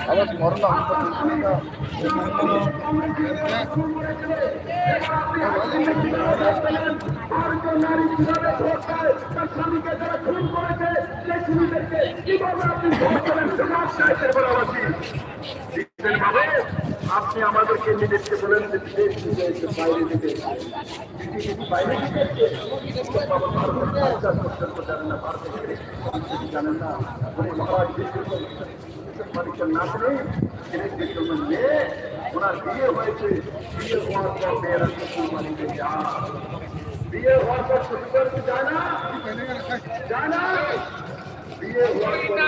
আবার করোনা আপনি আমাদেরকে নিজেকে বলেন যে বিদেশ থেকে বাইরে থেকে বাইরে থেকে জানেন না ভারতের জানেন না মালিকের নাম নেই মেয়ে ওনার বিয়ে হয়েছে বিয়ে হওয়ার পর মেয়েরা শ্বশুর বাড়িতে যায় বিয়ে হওয়ার পর শ্বশুর বাড়িতে যায় না যায় না বিয়ে হওয়ার পর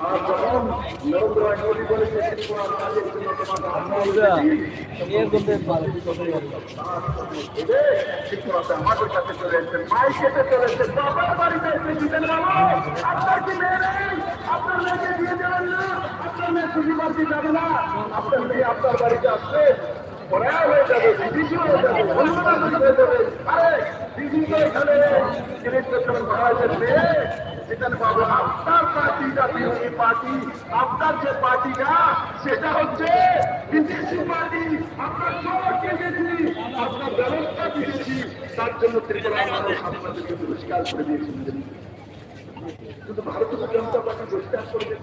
আর যখন নরেন্দ্র মোদী বলেছে আমাদের কাছে চলে এসেছেন মাইক কেটে চলে এসেছেন বাবার বাড়িতে এসে দিতেন আপনার কি মেয়ে নেই আপনার মেয়েকে দিয়ে দেবেন না আপনার মেয়ে শ্বশুর বাড়িতে যাবে না আপনার মেয়ে আপনার বাড়িতে আসবে পড়া হয়ে যাবে দিদি হয়ে যাবে হয়ে যাবে আরে দিদি তো এখানে মেয়ে এখানে পাবো আপনার পার্টি জাতীয় পার্টি আপনার যে পার্টিটা সেটা হচ্ছে বিদেশি পার্টি আপনার সবাইকে দিয়েছি আপনার ব্যবস্থা দিয়েছি তার জন্য ত্রিপুরার মানুষ আপনাদেরকে পুরস্কার করে দিয়েছিলেন কিন্তু ভারতীয় জনতা পার্টি পুরস্কার করবে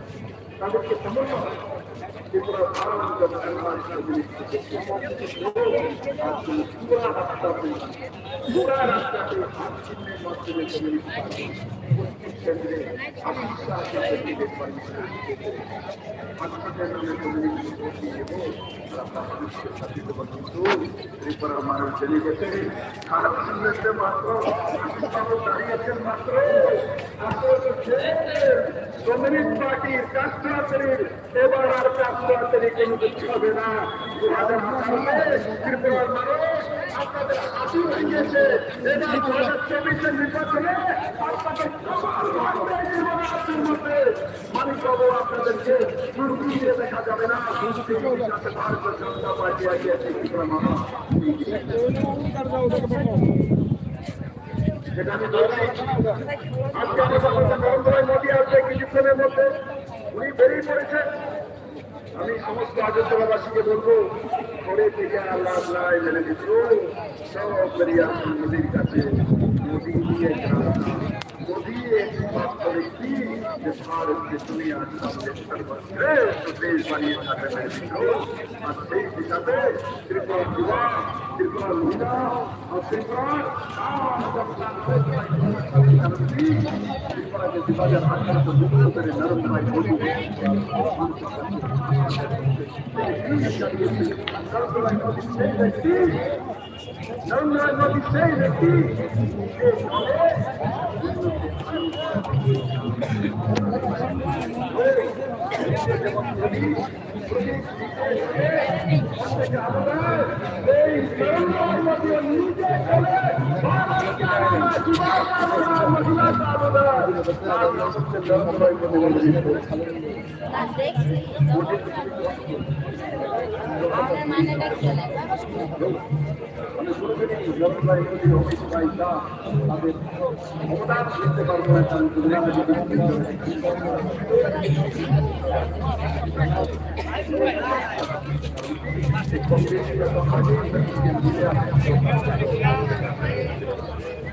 তাদেরকে সমর্থন ত্রিপুরার পুরা রাস্তাতে হাত চিহ্নের মাধ্যমে ত্রিপুরার মানুষ জেনে গেছে খারাপ চিহ্নেতে মাত্র দাঁড়িয়েছেন মাত্র কমিউনিস্ট পার্টির কাস্ট্রাতের এবার আর কাস্ট্রাতের কোনো কিছু হবে না 2018 ত্রিপুরার মানুষ আপনাদের হাসি হয়ে গেছে এবার 2024 নির্বাচনে মানিক বাবু আপনাদেরকে দিয়ে দেখা যাবে না ভারতীয় জনতা পার্টি আগিয়েছে ত্রিপুরা মানুষ যেটা আমি আজকে আমাদের নরেন্দ্র মোদী আসবে কিছুক্ষণের মধ্যে উনি বেরিয়ে পড়েছেন আমি সমস্ত আগরতলাবাসীকে বলবো ঘরে থেকে আল্লাহ মেনে দিত সব বেরিয়ে আসুন মোদীর কাছে মোদী নিয়ে मोदी एकमात्र व्यक्ति जो भारत की दुनिया सामने सर्वश्रेष्ठ देश बनिए जाते हैं मित्रों और देश दिखाते त्रिपुरा युवा त्रिपुरा महिला और त्रिपुरा त्रिपुरा के दिवाली आकर तो मुक्त करे नरेंद्र भाई मोदी नरेंद्र मोदी से व्यक्ति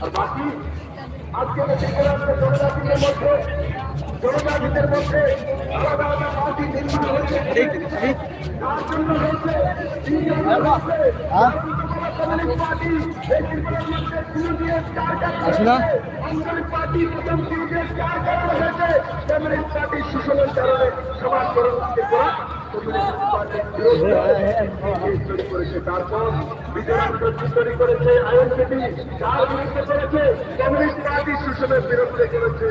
আর বাকি আজকে জনজাতিদের মধ্যে আলাদা আলাদা পার্টি নির্মাণ হয়েছে তার জন্য হয়েছে পার্টি প্রথম কমিউনিস্ট পার্টি সুশীলের কারণে সমাজকরণ তারপর তৈরি করেছে আইএনসিপি তার বিরুদ্ধে করেছে কমিউনিস্ট পার্টি সুশীলের বিরুদ্ধে করেছে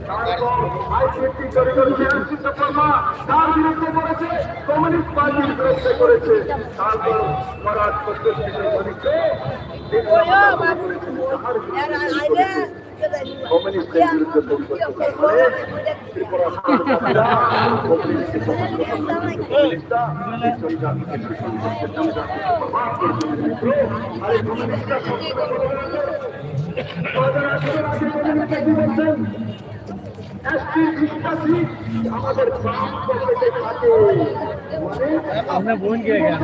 তারপর আইসিপি তৈরি করেছে আনসিত শর্মা তার বিরুদ্ধে করেছে কমিউনিস্ট পার্টির বিরুদ্ধে করেছে তারপর স্বরাজ কমিউনিস্টের বিরুদ্ধে ভোট করতে পারে ত্রিপুরা কমিউনিস্টকে কমিউনিস্টরা নিশ্চয়ই জাতিকে শোষণ করতে চায়, জাতিকে প্রভাব করতে চায়। আর এই কমিউনিস্টরা আমাদের বাম পকেটে থাকে, আপনার বোন কে গেল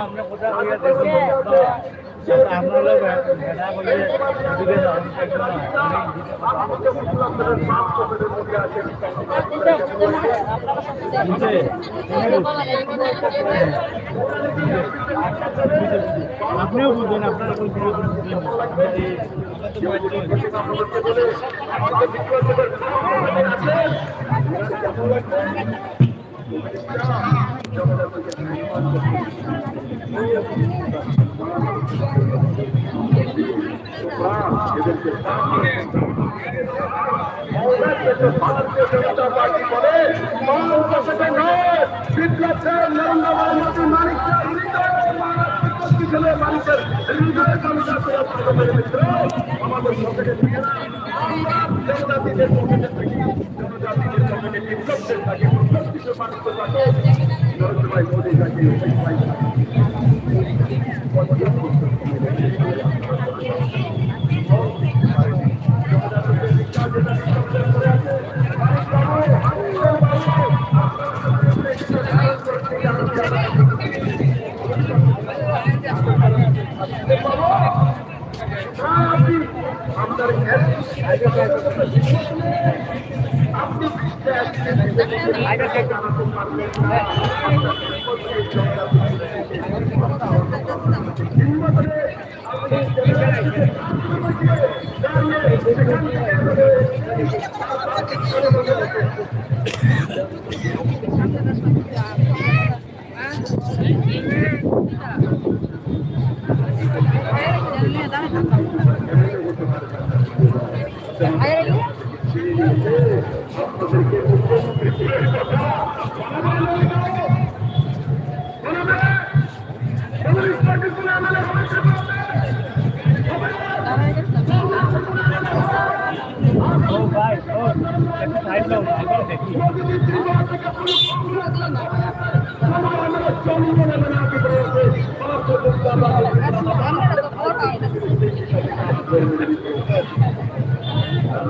আমরা কোথাও আপনারা ভেড়া বলে আপনিও বুঝবেন, আপনারা ভারতীয় জনতা পার্টি বলে মানুষের হৃদয় আমাদের পকেটে থাকে না, জনজাতিদের পকেটে থাকি, জনজাতিদের পকেটে বিপ্লবদের থাকে, প্রত্যেক মানুষের থাকে নরেন্দ্র ভাই মোদী থাকে।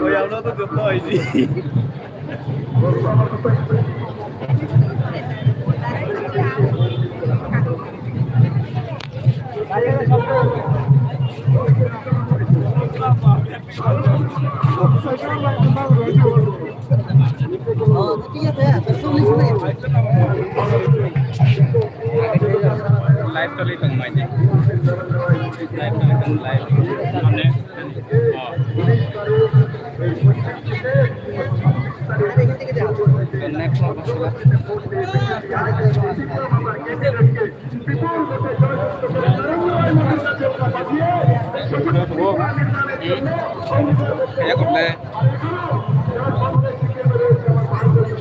Voy a hablar de tu país. Live kali tong mai ni. Live kali tong live. Amne. Next one. Ya করলে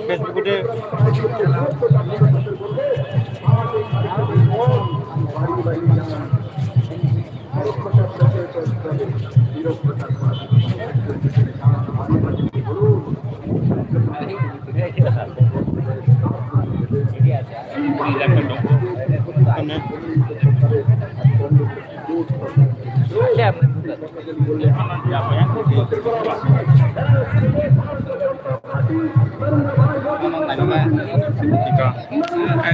ফেসবুকে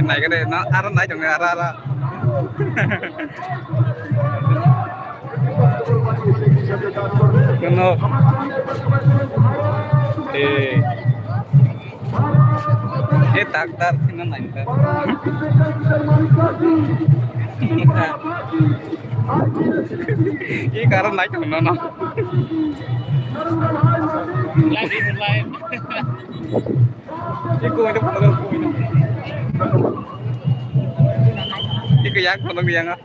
này cái này nó nó nãy chừng ra ra nó thì cái tạc tạc thì nó lạnh ta cái cara nãy chừng nó lại đi một lại cái cùi nó không được cùi nó cái giác con tông điên á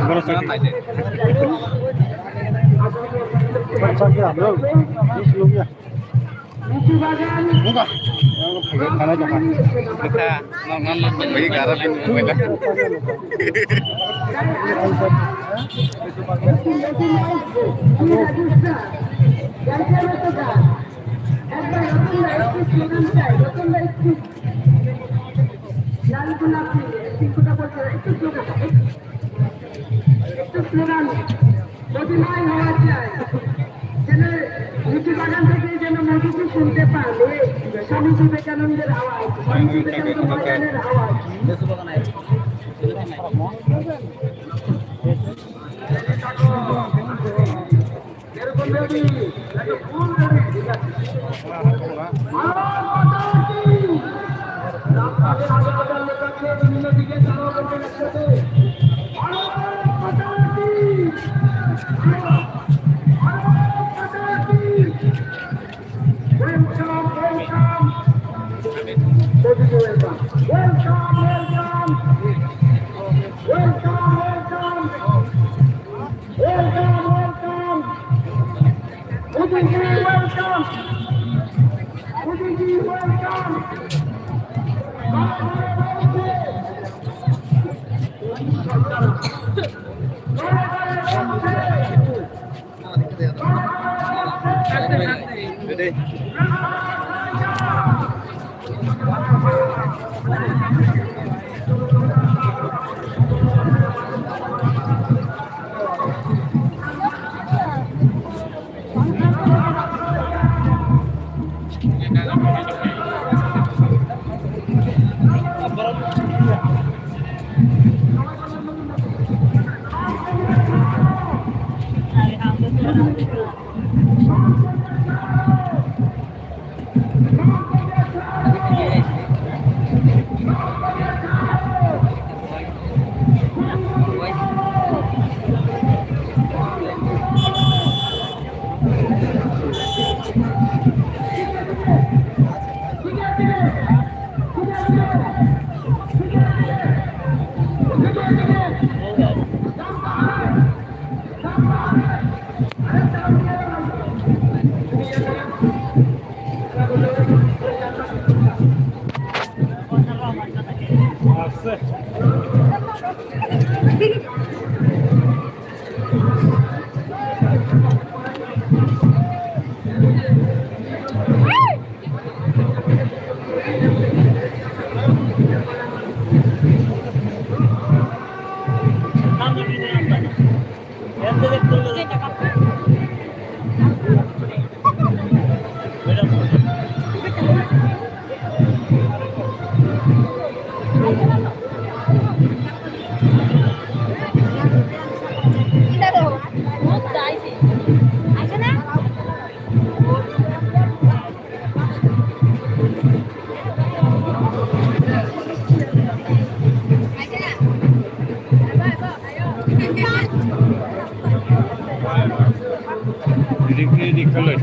বড় size নাই बड़ा सा क्या bro 20 लोग या होगा खाना जमा Kita nonton bagi garap ini mereka. বাগান থেকে যেন মধুকে শুনতে পারলে স্বামী বিবেকানন্দের আওয়াজ স্বামী বিবেকানন্দ ময়দানের আওয়াজ বিভিন্ন দিকে চালাও করবেন একসাথে Di color.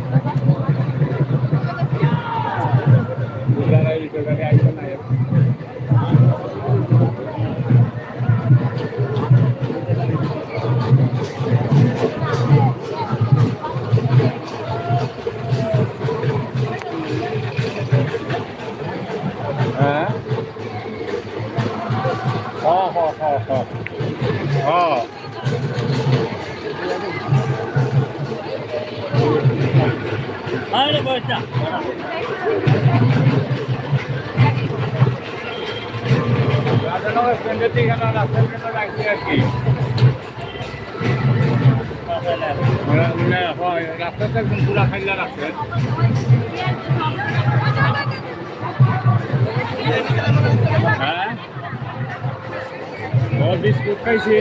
Haydi başla. রাস্তাটা একদম পুরা খাইলা রাখছেন হ্যাঁ ও বিস্কুট খাইছি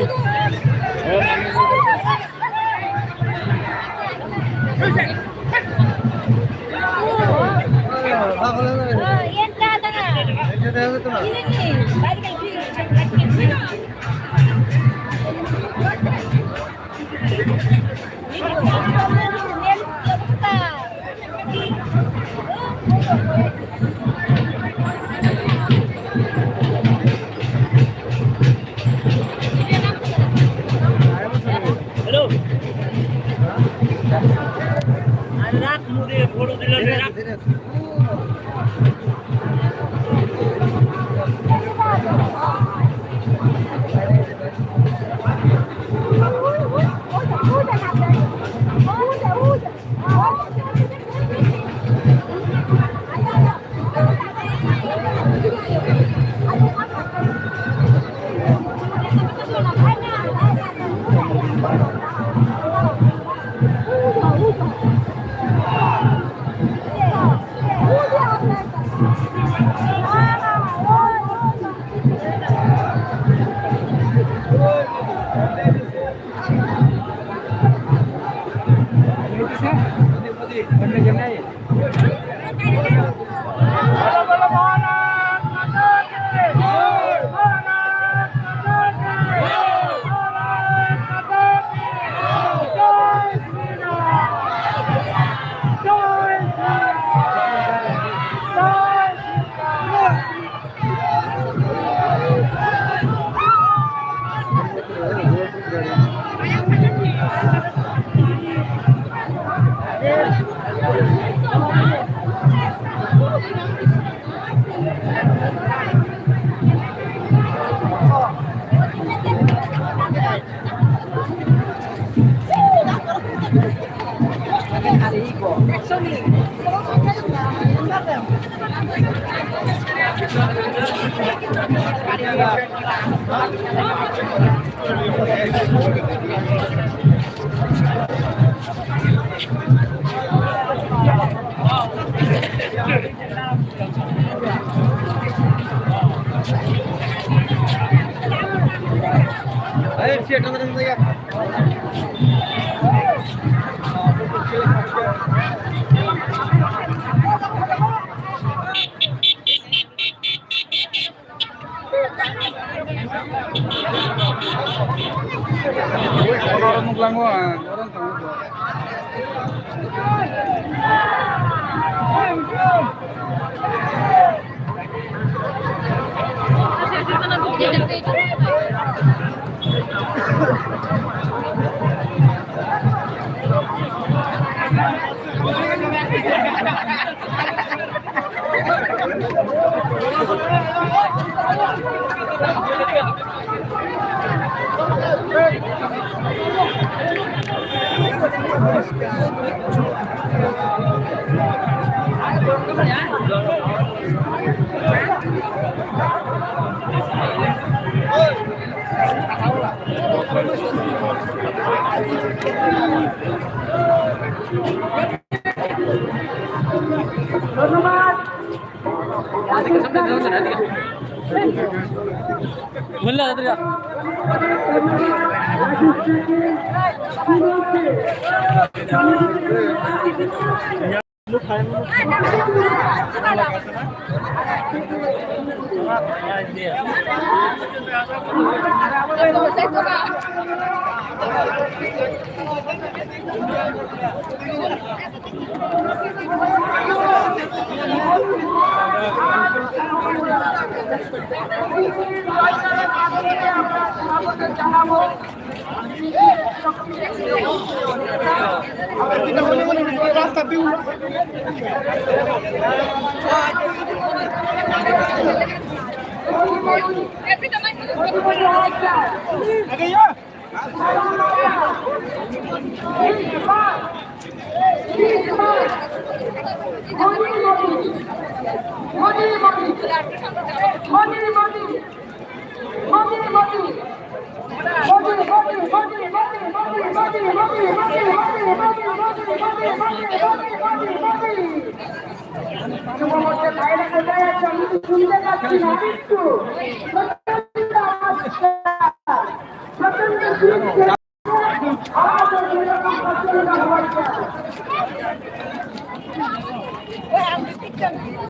শুনতে পাচ্ছি না একটু